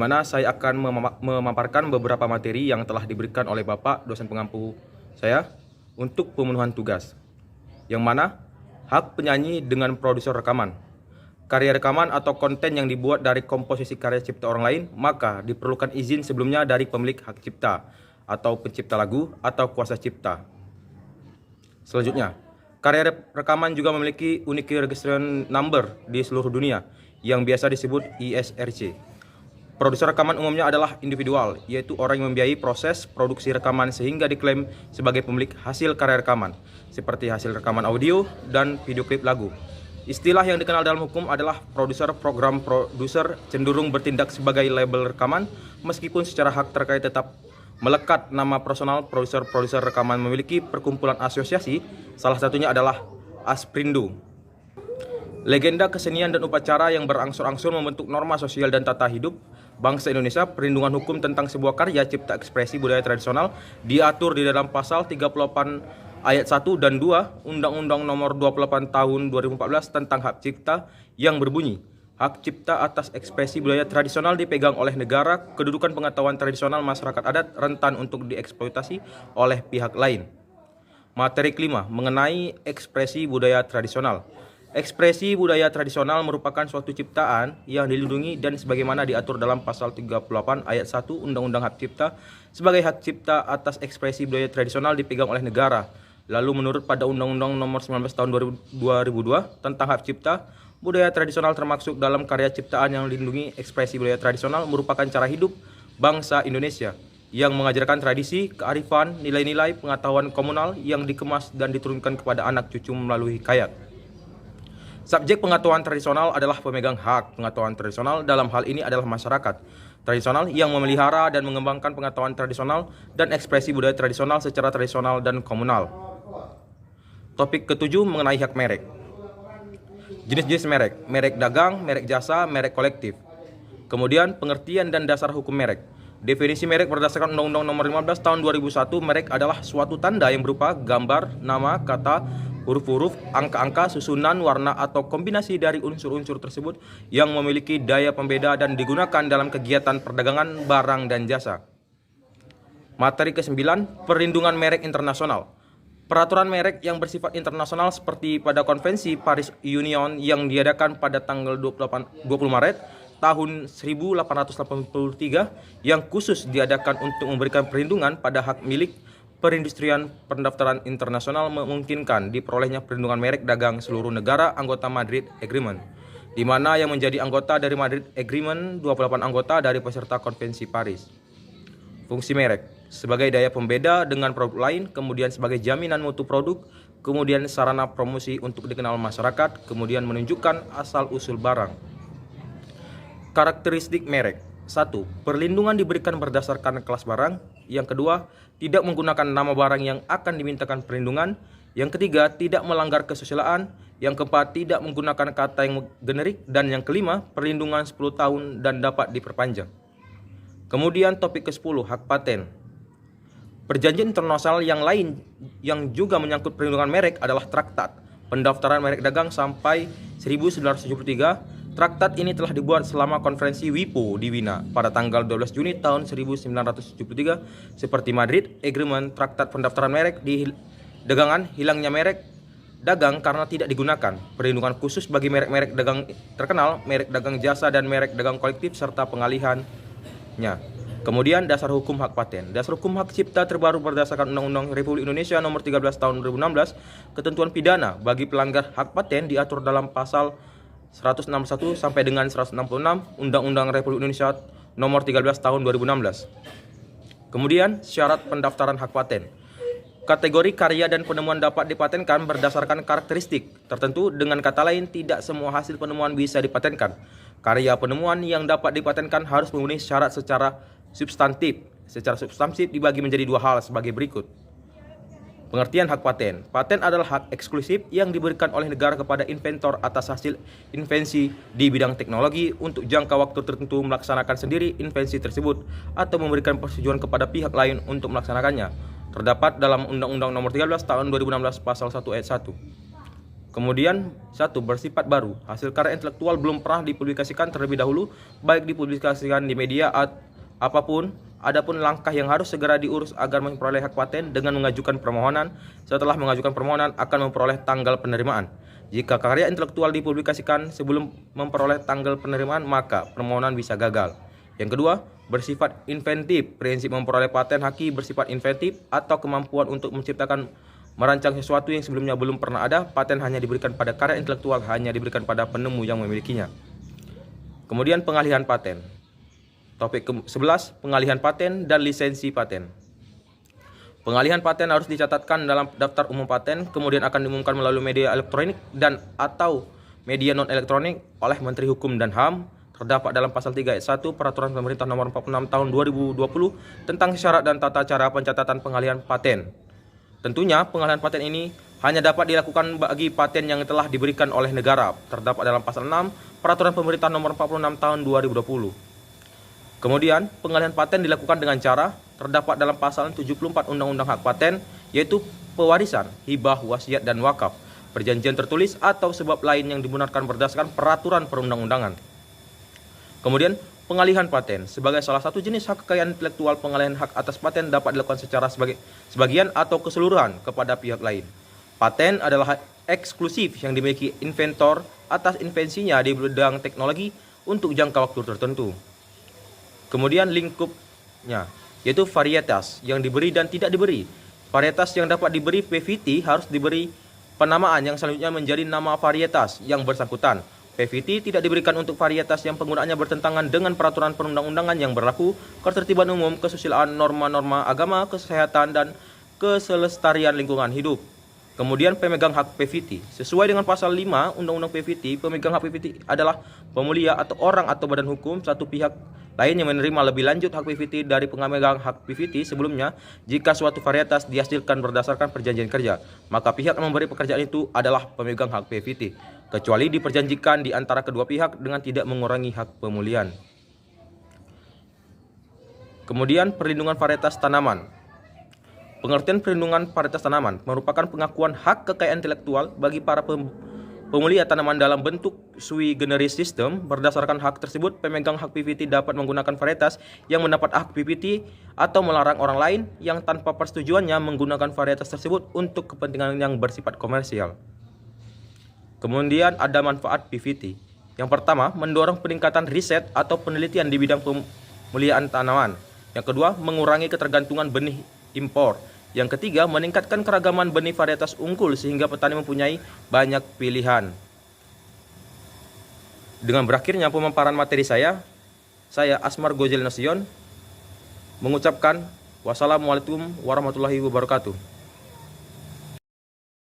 mana saya akan memaparkan beberapa materi yang telah diberikan oleh Bapak dosen pengampu saya untuk pemenuhan tugas. Yang mana hak penyanyi dengan produser rekaman. Karya rekaman atau konten yang dibuat dari komposisi karya cipta orang lain, maka diperlukan izin sebelumnya dari pemilik hak cipta atau pencipta lagu atau kuasa cipta. Selanjutnya, karya rekaman juga memiliki Unique Registration Number di seluruh dunia yang biasa disebut ISRC. Produser rekaman umumnya adalah individual, yaitu orang yang membiayai proses produksi rekaman sehingga diklaim sebagai pemilik hasil karya rekaman, seperti hasil rekaman audio dan video klip lagu. Istilah yang dikenal dalam hukum adalah produser. Program produser cenderung bertindak sebagai label rekaman, meskipun secara hak terkait tetap melekat nama personal. Produser rekaman memiliki perkumpulan asosiasi, salah satunya adalah Asprindo. Legenda kesenian dan upacara yang berangsur-angsur membentuk norma sosial dan tata hidup bangsa Indonesia. Perlindungan hukum tentang sebuah karya cipta ekspresi budaya tradisional diatur di dalam pasal 38 ayat 1 dan 2 Undang-Undang Nomor 28 Tahun 2014 tentang hak cipta yang berbunyi, hak cipta atas ekspresi budaya tradisional dipegang oleh negara. Kedudukan pengetahuan tradisional masyarakat adat rentan untuk dieksploitasi oleh pihak lain. Materi kelima mengenai ekspresi budaya tradisional. Ekspresi budaya tradisional merupakan suatu ciptaan yang dilindungi dan sebagaimana diatur dalam pasal 38 ayat 1 Undang-Undang Hak Cipta sebagai hak cipta atas ekspresi budaya tradisional dipegang oleh negara. Lalu menurut pada Undang-Undang Nomor 19 Tahun 2002 tentang hak cipta, budaya tradisional termasuk dalam karya ciptaan yang dilindungi. Ekspresi budaya tradisional merupakan cara hidup bangsa Indonesia yang mengajarkan tradisi, kearifan, nilai-nilai, pengetahuan komunal yang dikemas dan diturunkan kepada anak cucu melalui hikayat. Subjek pengetahuan tradisional adalah pemegang hak pengetahuan tradisional. Dalam hal ini adalah masyarakat tradisional yang memelihara dan mengembangkan pengetahuan tradisional dan ekspresi budaya tradisional secara tradisional dan komunal. Topik ketujuh mengenai hak merek. Jenis-jenis merek, merek dagang, merek jasa, merek kolektif. Kemudian pengertian dan dasar hukum merek. Definisi merek berdasarkan Undang-Undang Nomor 15 Tahun 2001, merek adalah suatu tanda yang berupa gambar, nama, kata, huruf-huruf, angka-angka, susunan, warna, atau kombinasi dari unsur-unsur tersebut yang memiliki daya pembeda dan digunakan dalam kegiatan perdagangan barang dan jasa. Materi ke-9, perlindungan merek internasional. Peraturan merek yang bersifat internasional seperti pada Konvensi Paris Union yang diadakan pada tanggal 20 Maret tahun 1883 yang khusus diadakan untuk memberikan perlindungan pada hak milik perindustrian. Pendaftaran internasional memungkinkan diperolehnya perlindungan merek dagang seluruh negara anggota Madrid Agreement, di mana yang menjadi anggota dari Madrid Agreement 28 anggota dari peserta Konvensi Paris. Fungsi merek sebagai daya pembeda dengan produk lain, kemudian sebagai jaminan mutu produk, kemudian sarana promosi untuk dikenal masyarakat, kemudian menunjukkan asal-usul barang. Karakteristik merek. 1. Perlindungan diberikan berdasarkan kelas barang. Yang kedua, tidak menggunakan nama barang yang akan dimintakan perlindungan. Yang ketiga, tidak melanggar kesusilaan. Yang keempat, tidak menggunakan kata yang generik. Dan yang kelima, perlindungan 10 tahun dan dapat diperpanjang. Kemudian topik ke-10, hak paten. Perjanjian internasional yang lain yang juga menyangkut perlindungan merek adalah Traktat Pendaftaran Merek Dagang sampai 1973. Traktat ini telah dibuat selama konferensi WIPO di Wina pada tanggal 12 Juni tahun 1973. Seperti Madrid Agreement, Traktat Pendaftaran Merek di dagangan, hilangnya merek dagang karena tidak digunakan, perlindungan khusus bagi merek-merek dagang terkenal, merek dagang jasa dan merek dagang kolektif serta pengalihannya. Kemudian dasar hukum hak paten. Dasar hukum hak cipta terbaru berdasarkan Undang-Undang Republik Indonesia Nomor 13 Tahun 2016. Ketentuan pidana bagi pelanggar hak paten diatur dalam pasal 161 sampai dengan 166 Undang-Undang Republik Indonesia Nomor 13 Tahun 2016. Kemudian syarat pendaftaran hak paten. Kategori karya dan penemuan dapat dipatenkan berdasarkan karakteristik tertentu. Dengan kata lain, tidak semua hasil penemuan bisa dipatenkan. Karya penemuan yang dapat dipatenkan harus memenuhi syarat secara substantif. Secara substantif dibagi menjadi dua hal sebagai berikut. Pengertian hak paten. Paten adalah hak eksklusif yang diberikan oleh negara kepada inventor atas hasil invensi di bidang teknologi untuk jangka waktu tertentu melaksanakan sendiri invensi tersebut atau memberikan persetujuan kepada pihak lain untuk melaksanakannya. Terdapat dalam Undang-Undang Nomor 13 Tahun 2016 Pasal 1 Ayat 1. Kemudian, satu, bersifat baru. Hasil karya intelektual belum pernah dipublikasikan terlebih dahulu, baik dipublikasikan di media apapun. Adapun langkah yang harus segera diurus agar memperoleh hak paten dengan mengajukan permohonan. Setelah mengajukan permohonan akan memperoleh tanggal penerimaan. Jika karya intelektual dipublikasikan sebelum memperoleh tanggal penerimaan, maka permohonan bisa gagal. Yang kedua, bersifat inventif. Prinsip memperoleh paten haki bersifat inventif atau kemampuan untuk menciptakan merancang sesuatu yang sebelumnya belum pernah ada. Paten hanya diberikan pada karya intelektual, hanya diberikan pada penemu yang memilikinya. Kemudian pengalihan paten. Topik ke-11, pengalihan paten dan lisensi paten. Pengalihan paten harus dicatatkan dalam daftar umum paten, kemudian akan diumumkan melalui media elektronik dan atau media non-elektronik oleh Menteri Hukum dan HAM. Terdapat dalam pasal 3 ayat 1 Peraturan Pemerintah Nomor 46 Tahun 2020 tentang syarat dan tata cara pencatatan pengalihan paten. Tentunya pengalihan paten ini hanya dapat dilakukan bagi paten yang telah diberikan oleh negara. Terdapat dalam pasal 6 Peraturan Pemerintah Nomor 46 Tahun 2020. Kemudian pengalihan paten dilakukan dengan cara terdapat dalam pasal 74 Undang-Undang Hak Paten, yaitu pewarisan, hibah, wasiat dan wakaf, perjanjian tertulis atau sebab lain yang dibenarkan berdasarkan peraturan perundang-undangan. Kemudian pengalihan paten sebagai salah satu jenis hak kekayaan intelektual. Pengalihan hak atas paten dapat dilakukan secara sebagian atau keseluruhan kepada pihak lain. Paten adalah hak eksklusif yang dimiliki inventor atas invensinya di bidang teknologi untuk jangka waktu tertentu. Kemudian lingkupnya, yaitu varietas yang diberi dan tidak diberi. Varietas yang dapat diberi PVT harus diberi penamaan yang selanjutnya menjadi nama varietas yang bersangkutan. PVT tidak diberikan untuk varietas yang penggunaannya bertentangan dengan peraturan perundang-undangan yang berlaku, ketertiban umum, kesusilaan, norma-norma agama, kesehatan, dan keselestarian lingkungan hidup. Kemudian pemegang hak PVT. Sesuai dengan pasal 5 Undang-Undang PVT, pemegang hak PVT adalah pemulia atau orang atau badan hukum satu pihak lain yang menerima lebih lanjut hak PVT dari pemegang hak PVT sebelumnya. Jika suatu varietas dihasilkan berdasarkan perjanjian kerja, maka pihak yang memberi pekerjaan itu adalah pemegang hak PVT, kecuali diperjanjikan di antara kedua pihak dengan tidak mengurangi hak pemulihan. Kemudian perlindungan varietas tanaman. Pengertian perlindungan varietas tanaman merupakan pengakuan hak kekayaan intelektual bagi para pemulia tanaman dalam bentuk sui generis system. Berdasarkan hak tersebut, pemegang hak PVT dapat menggunakan varietas yang mendapat hak PVT atau melarang orang lain yang tanpa persetujuannya menggunakan varietas tersebut untuk kepentingan yang bersifat komersial. Kemudian ada manfaat PVT. Yang pertama, mendorong peningkatan riset atau penelitian di bidang pemuliaan tanaman. Yang kedua, mengurangi ketergantungan benih impor. Yang ketiga, meningkatkan keragaman benih varietas unggul sehingga petani mempunyai banyak pilihan. Dengan berakhirnya pemaparan materi saya Asmar Gozel Nasution mengucapkan wassalamualaikum warahmatullahi wabarakatuh.